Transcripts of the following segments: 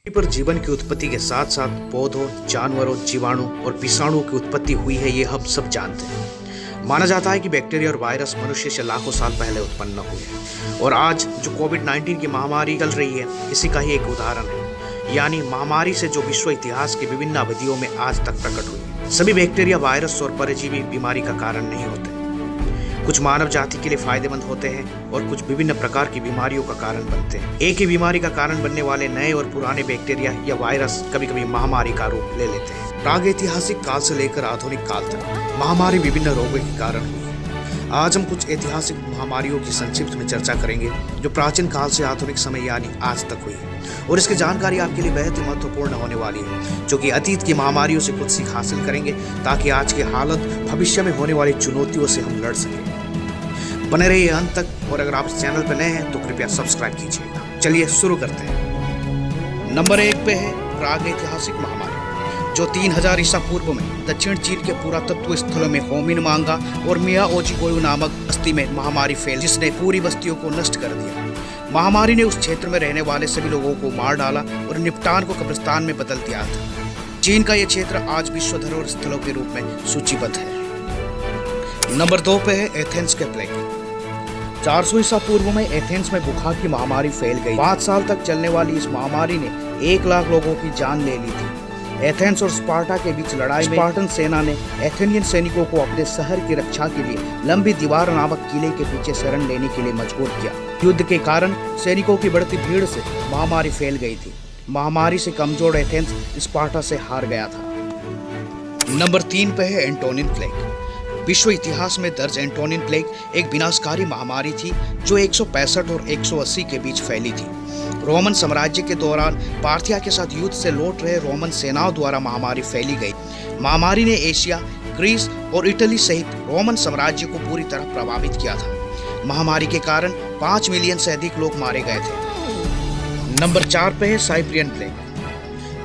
पृथ्वी पर जीवन की उत्पत्ति के साथ साथ पौधों, जानवरों, जीवाणु और विषाणुओं की उत्पत्ति हुई है, ये हम सब जानते हैं। माना जाता है कि बैक्टीरिया और वायरस मनुष्य से लाखों साल पहले उत्पन्न हुए और आज जो कोविड-19 की महामारी चल रही है, इसी का ही एक उदाहरण है। यानी महामारी से जो विश्व इतिहास की विभिन्न अवधियों में आज तक प्रकट हुई। सभी बैक्टीरिया, वायरस और परजीवी बीमारी का कारण नहीं होते। कुछ मानव जाति के लिए फायदेमंद होते हैं और कुछ विभिन्न प्रकार की बीमारियों का कारण बनते हैं। एक ही बीमारी का कारण बनने वाले नए और पुराने बैक्टीरिया या वायरस कभी कभी महामारी का रूप ले लेते हैं। प्रागैतिहासिक काल से लेकर आधुनिक काल तक महामारी विभिन्न रोगों के कारण हुई है। आज हम कुछ ऐतिहासिक महामारियों की संक्षिप्त में चर्चा करेंगे जो प्राचीन काल से आधुनिक समय यानी आज तक हुई है, और इसकी जानकारी आपके लिए बेहद ही महत्वपूर्ण होने वाली है, जो कि अतीत की महामारियों से कुछ सीख हासिल करेंगे ताकि आज की हालत भविष्य में होने वाली चुनौतियों से हम लड़ सकें। बने रहिए अंत तक, और अगर आप इस चैनल पर नए हैं तो कृपया सब्सक्राइब कीजिएगा। चलिए शुरू करते हैं। नंबर 1 पे है प्रागैतिहासिक महामारी, जो 3000 ईसा पूर्व में दक्षिण चीन के पुरातत्व स्थलों में होमिन मांगा और मिया ओजिगोयू नामक बस्ती में महामारी फैल, जिसने पूरी बस्तियों को नष्ट कर दिया। महामारी ने उस क्षेत्र में रहने वाले सभी लोगों को मार डाला और निपटान को कब्रिस्तान में बदल दिया था। चीन का यह क्षेत्र आज विश्व धरोहर स्थलों के रूप में सूचीबद्ध है। नंबर 2 पे है एथेंस के प्लेग। 400 ईसा पूर्व में एथेंस में बुखार की महामारी फैल गई। 5 साल तक चलने वाली इस महामारी ने 1 लाख लोगों की जान ले ली थी। एथेंस और स्पार्टा के बीच लड़ाई में स्पार्टन सेना ने एथेनियन सैनिकों को अपने शहर की रक्षा के लिए लंबी दीवार नामक किले के पीछे शरण लेने के लिए मजबूर किया। युद्ध के कारण सैनिकों की बढ़ती भीड़ से महामारी फैल गई थी। महामारी से कमजोर एथेंस स्पार्टा से हार गया था। नंबर 3 पे है एंटोनिन प्लेग। विश्व इतिहास में दर्ज एंटोनिन प्लेग एक विनाशकारी महामारी थी जो 165 और 180 के बीच फैली थी। रोमन साम्राज्य के दौरान पार्थिया के साथ युद्ध से लौट रहे रोमन सेनाओं द्वारा महामारी फैली गई। महामारी ने एशिया, ग्रीस और इटली सहित रोमन साम्राज्य को पूरी तरह प्रभावित किया था। महामारी के कारण 5 मिलियन से अधिक लोग मारे गए थे। नंबर 4 पे है साइप्रियन प्लेग।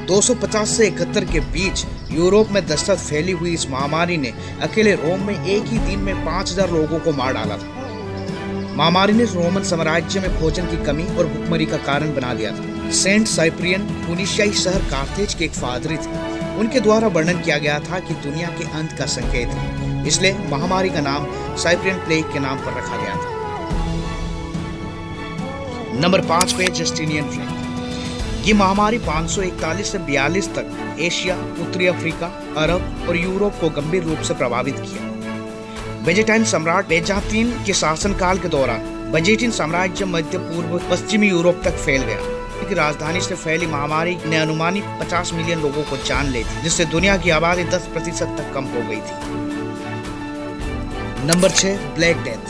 250 से 71 के बीच यूरोप में दस्तक फैली हुई इस महामारी ने अकेले रोम में एक ही दिन में 5000 लोगों को मार डाला था। महामारी ने रोमन साम्राज्य में भोजन की कमी और भुखमरी का कारण बना दिया था। सेंट साइप्रियन ट्यूनिशियाई शहर कार्थेज के एक फादरी थे। उनके द्वारा वर्णन किया गया था कि दुनिया के अंत का संकेत है, इसलिए महामारी का नाम साइप्रियन प्लेग के नाम पर रखा गया था। नंबर 5 पे जस्टिनियन प्लेग। ये महामारी 541 से 42 तक एशिया, उत्तरी अफ्रीका, अरब और यूरोप को गंभीर रूप से प्रभावित किया। बेजेटाइन सम्राट बेजातीन के शासनकाल के दौरान बेजेटिन साम्राज्य मध्य पूर्व पश्चिमी यूरोप तक फैल गया। की राजधानी से फैली महामारी ने अनुमानित 50 मिलियन लोगों को जान ली थी, जिससे दुनिया की आबादी 10% तक कम हो गई थी। Number 6 black death.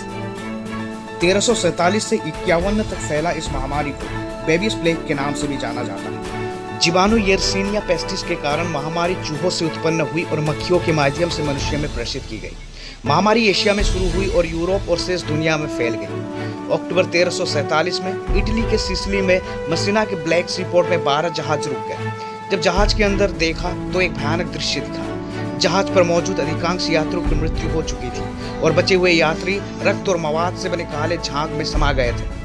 1347 से 51 तक फैला इस महामारी को बेबियस प्लेग के नाम से भी जाना जाता है। जीवाणु येरसिनिया पेस्टिस के कारण महामारी चूहों से उत्पन्न हुई और मक्खियों के माध्यम से मनुष्य में प्रेषित की गई। महामारी एशिया में शुरू हुई और यूरोप और शेष दुनिया में फैल गई। अक्टूबर 1347 में इटली के सिसिली में मसीना के ब्लैक सी पोर्ट में 12 जहाज रुक गए। जब जहाज के अंदर देखा तो एक भयानक दृश्य दिखा। जहाज पर मौजूद अधिकांश यात्रियों की मृत्यु हो चुकी थी और बचे हुए यात्री रक्त और मवाद से बने काले झाग में समा गए थे।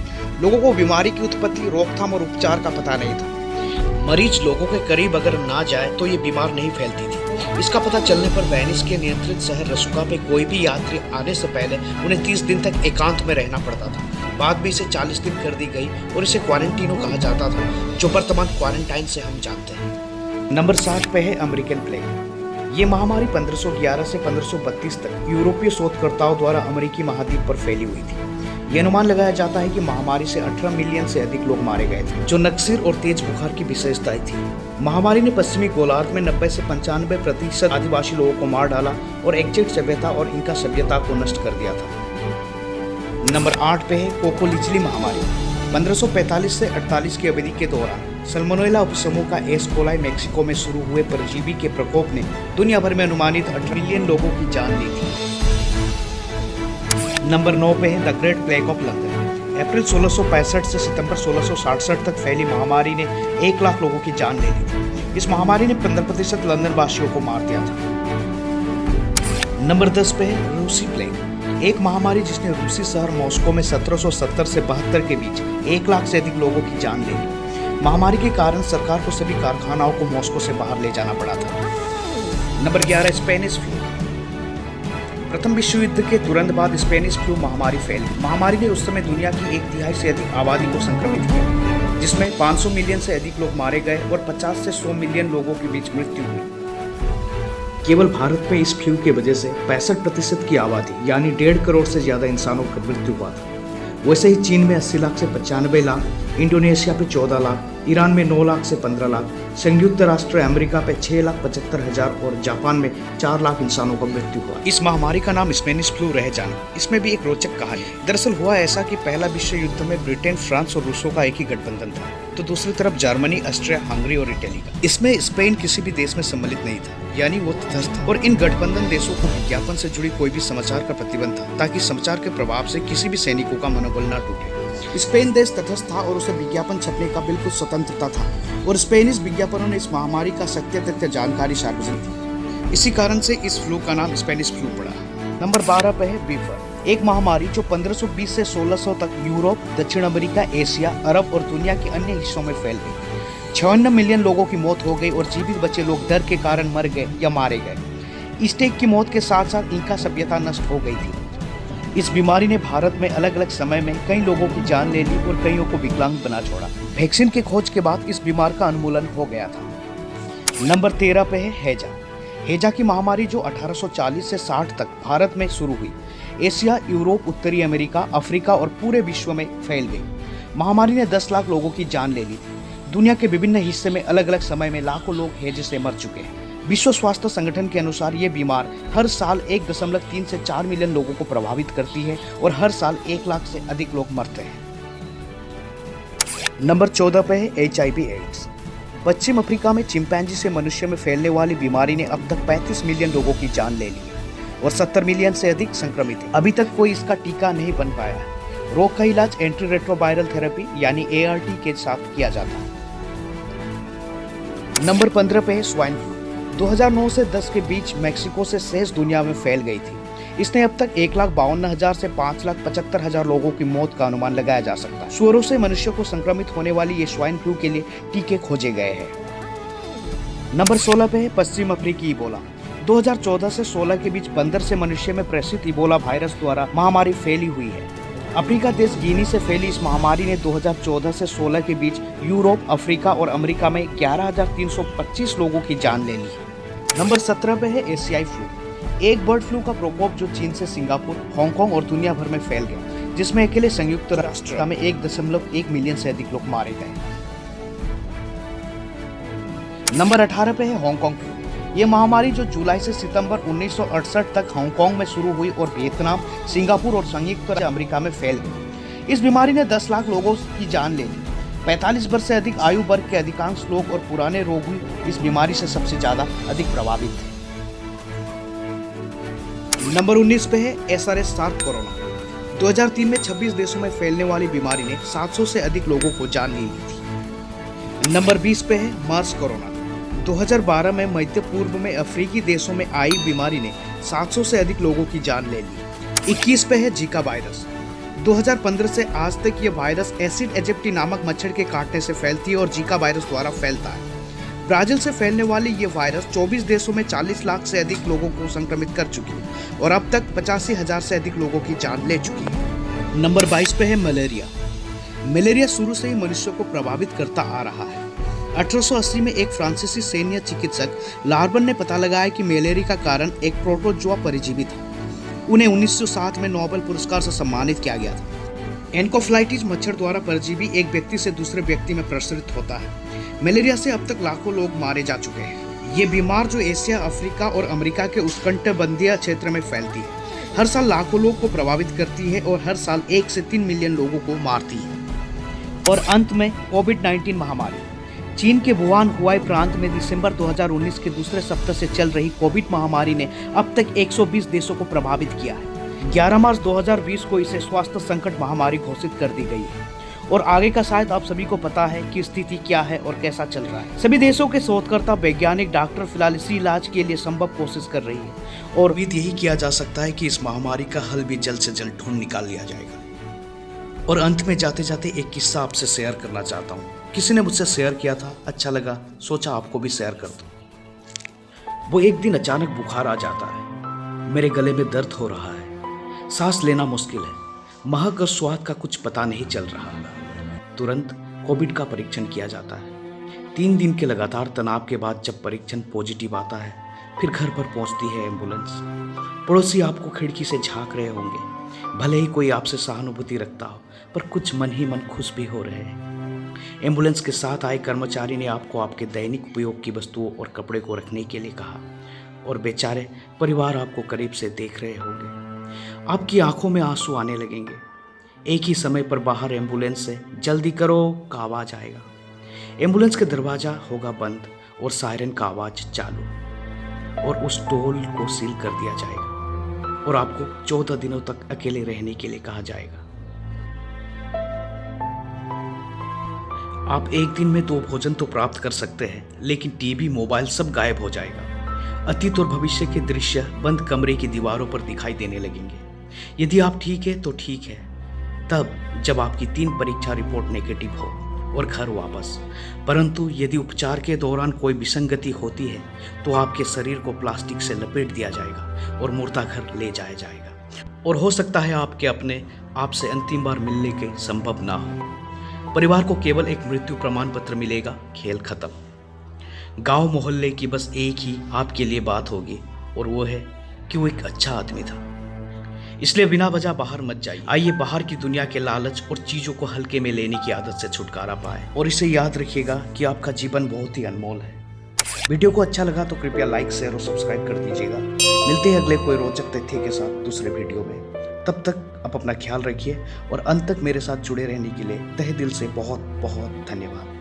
लोगों को बीमारी की उत्पत्ति, रोकथाम और उपचार का पता नहीं था। मरीज लोगों के करीब अगर ना जाए तो ये बीमार नहीं फैलती थी। इसका पता चलने पर वेनिस के नियंत्रित शहर रसुका पे कोई भी यात्री आने से पहले उन्हें 30 दिन तक एकांत में रहना पड़ता था। बाद में इसे 40 दिन कर दी गई और इसे क्वारंटीनो कहा जाता था, जो वर्तमान क्वारंटाइन से हम जानते हैं। नंबर 7 पे है अमेरिकन प्लेग। ये महामारी 1511 से 1532 तक यूरोपीय शोधकर्ताओं द्वारा अमेरिकी महाद्वीप पर फैली हुई थी। ये अनुमान लगाया जाता है कि महामारी से 18 मिलियन से अधिक लोग मारे गए थे, जो नक्सीर और तेज बुखार की विशेषताएं थी। महामारी ने पश्चिमी गोलार्ध में 90 से 95% आदिवासी लोगों को मार डाला और एक्जेट सभ्यता और इनका सभ्यता को नष्ट कर दिया था। नंबर 8 पे है कोकोलिचली महामारी। 1545 से 48 की अवधि के दौरान सल्मोनेला उपसमूह का एस कोलाई मैक्सिको में शुरू हुए परजीवी के प्रकोप ने दुनिया भर में अनुमानित 18 मिलियन लोगों की जान ली थी। नंबर 9 पे है the great plague of London. अप्रैल 1665 से सितंबर 1667 तक फैली महामारी ने 1 लाख लोगों की जान ले ली थी। इस महामारी ने 15% लंदन वासियों को मार दिया था। नंबर 10 पे है रूसी प्लेग। एक महामारी जिसने रूसी शहर मॉस्को में 1770 से 72 के बीच 1 लाख से अधिक लोगों की जान ले ली। महामारी के कारण सरकार को सभी कारखानाओं को मॉस्को से बाहर ले जाना पड़ा था। Number 11, Spanish flu. प्रथम विश्व युद्ध के तुरंत बाद स्पेनिश फ्लू महामारी फैली। महामारी ने उस समय दुनिया की 1/3 से अधिक आबादी को संक्रमित किया, जिसमें 500 मिलियन से अधिक लोग मारे गए और 50 से 100 मिलियन लोगों के बीच मृत्यु हुई। केवल भारत में इस फ्लू की वजह से 65% की आबादी यानी 1.5 करोड़ से ज्यादा इंसानों की मृत्यु हुआ था। वैसे ही चीन में 80 लाख से 95 लाख, इंडोनेशिया पे 14 लाख, ईरान में 9 लाख से 15 लाख, संयुक्त राष्ट्र अमेरिका पे 6,75,000 और जापान में 4 लाख इंसानों का मृत्यु हुआ। इस महामारी का नाम स्पेनिश फ्लू रह जाना, इसमें भी एक रोचक कहानी है। दरअसल हुआ ऐसा कि पहला विश्व युद्ध में ब्रिटेन, फ्रांस और रूसों का एक ही गठबंधन था, तो दूसरी तरफ जर्मनी, ऑस्ट्रिया, हंगरी और इटली का। इसमें स्पेन किसी भी देश में सम्मिलित नहीं था, यानी वो तटस्थ था। और इन गठबंधन देशों को विज्ञापन से जुड़ी कोई भी समाचार का प्रतिबंध था, ताकि समाचार के प्रभाव से किसी भी सैनिकों का मनोबल न टूटे। स्पेन देश तटस्थ था और उसे विज्ञापन छपने का बिल्कुल स्वतंत्रता था, और स्पेनिश विज्ञापनों ने इस महामारी का सत्य तथ्य जानकारी सार्वजनिक की। इसी कारण से इस फ्लू का नाम स्पेनिश फ्लू पड़ा। नंबर 12 पे है बीफर, एक महामारी जो 1520 से 1600 तक यूरोप, दक्षिण अमेरिका, एशिया, अरब और दुनिया के अन्य हिस्सों में फैल गई। 56 मिलियन लोगों की मौत हो गई और जीवित बचे लोग डर के कारण मर गए या मारे गए। स्टेक की मौत के साथ साथ इंका सभ्यता नष्ट हो गई थी। इस बीमारी ने भारत में अलग अलग समय में कई लोगों की जान ले ली और कईयों को विकलांग बना छोड़ा। वैक्सीन के खोज के बाद इस बीमार का उन्मूलन हो गया था। नंबर 13 पे है हैजा। हैजा की महामारी जो 1840 से 60 तक भारत में शुरू हुई, एशिया, यूरोप, उत्तरी अमेरिका, अफ्रीका और पूरे विश्व में फैल गई। महामारी ने 10 लाख लोगों की जान ले ली थी। दुनिया के विभिन्न हिस्से में अलग अलग समय में लाखों लोग हैजे से मर चुके हैं। विश्व स्वास्थ्य संगठन के अनुसार ये बीमार हर साल 1.3 से 4 मिलियन लोगों को प्रभावित करती है और हर साल 1 लाख से अधिक लोग मरते हैं। नंबर 14 पे है HIV एड्स। पश्चिम अफ्रीका में चिंपैंजी से मनुष्य में फैलने वाली बीमारी ने अब तक 35 मिलियन लोगों की जान ले ली है और 70 मिलियन से अधिक संक्रमित है। अभी तक कोई इसका टीका नहीं बन पाया है। रोग का इलाज एंटी रेट्रोवायरल थेरेपी यानी ART के साथ किया जाता है। नंबर 15 पे है स्वाइन फ्लू। 2009 से 10 के बीच मैक्सिको से शेष दुनिया में फैल गई थी। इसने अब तक 1,52,000 से 5,75,000 लोगों की मौत का अनुमान लगाया जा सकता है। सुअरों से मनुष्य को संक्रमित होने वाली ये स्वाइन फ्लू के लिए टीके खोजे गए हैं। नंबर 16 पे है पश्चिम अफ्रीकी इबोला। 2014 से 16 के बीच बंदर से मनुष्य में प्रेषित इबोला वायरस द्वारा महामारी फैली हुई है। अफ्रीका देश गिनी से फैली इस महामारी ने 2014 से 16 के बीच यूरोप, अफ्रीका और अमेरिका में 11,325 लोगों की जान ले ली। नंबर 17 पे है एशियाई फ्लू, एक बर्ड फ्लू का प्रकोप जो चीन से सिंगापुर, हांगकांग और दुनिया भर में फैल गया, जिसमें अकेले संयुक्त राष्ट्र में 1.1 मिलियन से अधिक लोग मारे गए। नंबर 18 पे है हांगकांग फ्लू। ये महामारी जो जुलाई से सितंबर 1968 तक हांगकांग में शुरू हुई और वियतनाम, सिंगापुर और संयुक्त राज्य अमेरिका में फैल गई। इस बीमारी ने 10 लाख लोगों की जान ले ली। 45 वर्ष से अधिक आयु वर्ग के अधिकांश लोग और पुराने रोगी इस बीमारी से सबसे ज्यादा अधिक प्रभावित थे। नंबर 19 पे है SRS सार्क कोरोना। 2003 में 26 देशों में फैलने वाली बीमारी ने 700 से अधिक लोगों को जान ले ली थी। नंबर 20 पे है मार्स कोरोना। 2012 में मध्य पूर्व में अफ्रीकी देशों में आई बीमारी ने 700 से अधिक लोगों की जान ले ली। 21 पे है जीका वायरस। 2015 से आज तक ये वायरस एसिड एजिप्टी नामक मच्छर के काटने से फैलती है और जीका वायरस द्वारा फैलता है। ब्राजील से फैलने वाली ये वायरस 24 देशों में 40 लाख से अधिक लोगों को संक्रमित कर चुकी है और अब तक 85,000 से अधिक लोगों की जान ले चुकी है। नंबर 22 पे है मलेरिया। मलेरिया शुरू से ही मनुष्य को प्रभावित करता आ रहा है। 1880 में एक फ्रांसीसी सैन्य चिकित्सक लार्बन ने पता लगाया कि मलेरिया का कारण एक प्रोटोजोआ परजीवी था। उन्हें 1907 में नोबेल पुरस्कार से सम्मानित किया गया था। एन्कोफ्लाइटिस मच्छर द्वारा परजीवी एक व्यक्ति से दूसरे व्यक्ति में प्रसारित होता है। मलेरिया से अब तक लाखों लोग मारे जा चुके हैं। ये बीमार जो एशिया, अफ्रीका और अमेरिका के उष्णकटिबंधीय क्षेत्र में फैलती है, हर साल लाखों लोग को प्रभावित करती है और हर साल 1 से 3 मिलियन लोगों को मारती है। और अंत में कोविड-19 महामारी। चीन के वुहान हुआई प्रांत में दिसंबर 2019 के दूसरे सप्ताह से चल रही कोविड महामारी ने अब तक 120 देशों को प्रभावित किया है। 11 मार्च 2020 को इसे स्वास्थ्य संकट महामारी घोषित कर दी गई है और आगे का शायद आप सभी को पता है कि स्थिति क्या है और कैसा चल रहा है। सभी देशों के शोधकर्ता, वैज्ञानिक, डॉक्टर फिलहाल इसी इलाज के लिए संभव कोशिश कर रही है और उम्मीद यही किया जा सकता है कि इस महामारी का हल भी जल्द से जल्द ढूंढ निकाल लिया जाएगा। और अंत में जाते जाते एक किस्सा आपसे शेयर करना चाहता हूँ। किसी ने मुझसे शेयर किया था, अच्छा लगा, सोचा आपको भी शेयर कर दूं। वो एक दिन अचानक बुखार आ जाता है, मेरे गले में दर्द हो रहा है, सांस लेना मुश्किल है, महक और स्वाद का कुछ पता नहीं चल रहा। तुरंत कोविड का परीक्षण किया जाता है। 3 दिन के लगातार तनाव के बाद जब परीक्षण पॉजिटिव आता है, फिर घर पर पहुंचती है एम्बुलेंस। पड़ोसी आपको खिड़की से झांक रहे होंगे, भले ही कोई आपसे सहानुभूति रखता हो, पर कुछ मन ही मन खुश भी हो रहे हैं। एम्बुलेंस के साथ आए कर्मचारी ने आपको आपके दैनिक उपयोग की वस्तुओं और कपड़े को रखने के लिए कहा, और बेचारे परिवार आपको करीब से देख रहे होंगे। आपकी आंखों में आंसू आने लगेंगे। एक ही समय पर बाहर एम्बुलेंस से जल्दी करो का आवाज आएगा। एम्बुलेंस का दरवाजा होगा बंद और सायरन का आवाज चालू, और उस टोल को सील कर दिया जाएगा और आपको 14 दिनों तक अकेले रहने के लिए कहा जाएगा। आप एक दिन में 2 भोजन तो प्राप्त कर सकते हैं, लेकिन टीवी, मोबाइल सब गायब हो जाएगा। अतीत और भविष्य के दृश्य बंद कमरे की दीवारों पर दिखाई देने लगेंगे। यदि आप ठीक है तो ठीक है, तब जब आपकी 3 परीक्षा रिपोर्ट नेगेटिव हो और घर वापस। परंतु यदि उपचार के दौरान कोई विसंगति होती है तो आपके शरीर को प्लास्टिक से लपेट दिया जाएगा और मुर्दा घर ले जाया जाएगा, और हो सकता है आपके अपने आप से अंतिम बार मिलने के संभव ना हो। परिवार को केवल एक मृत्यु प्रमाण पत्र मिलेगा, खेल खत्म। गांव मोहल्ले की बस एक ही आपके लिए बात होगी, और वो है कि वो एक अच्छा आदमी था। इसलिए बिना वजह बाहर मत जाइए। आइए बाहर की दुनिया के लालच और चीज़ों को हल्के में लेने की आदत से छुटकारा पाए, और इसे याद रखिएगा कि आपका जीवन बहुत ही अनमोल है। वीडियो को अच्छा लगा तो कृपया लाइक, शेयर और सब्सक्राइब कर दीजिएगा। मिलते हैं अगले कोई रोचक तथ्य के साथ दूसरे वीडियो में। तब तक आप अपना ख्याल रखिए, और अंत तक मेरे साथ जुड़े रहने के लिए तहे दिल से बहुत बहुत धन्यवाद।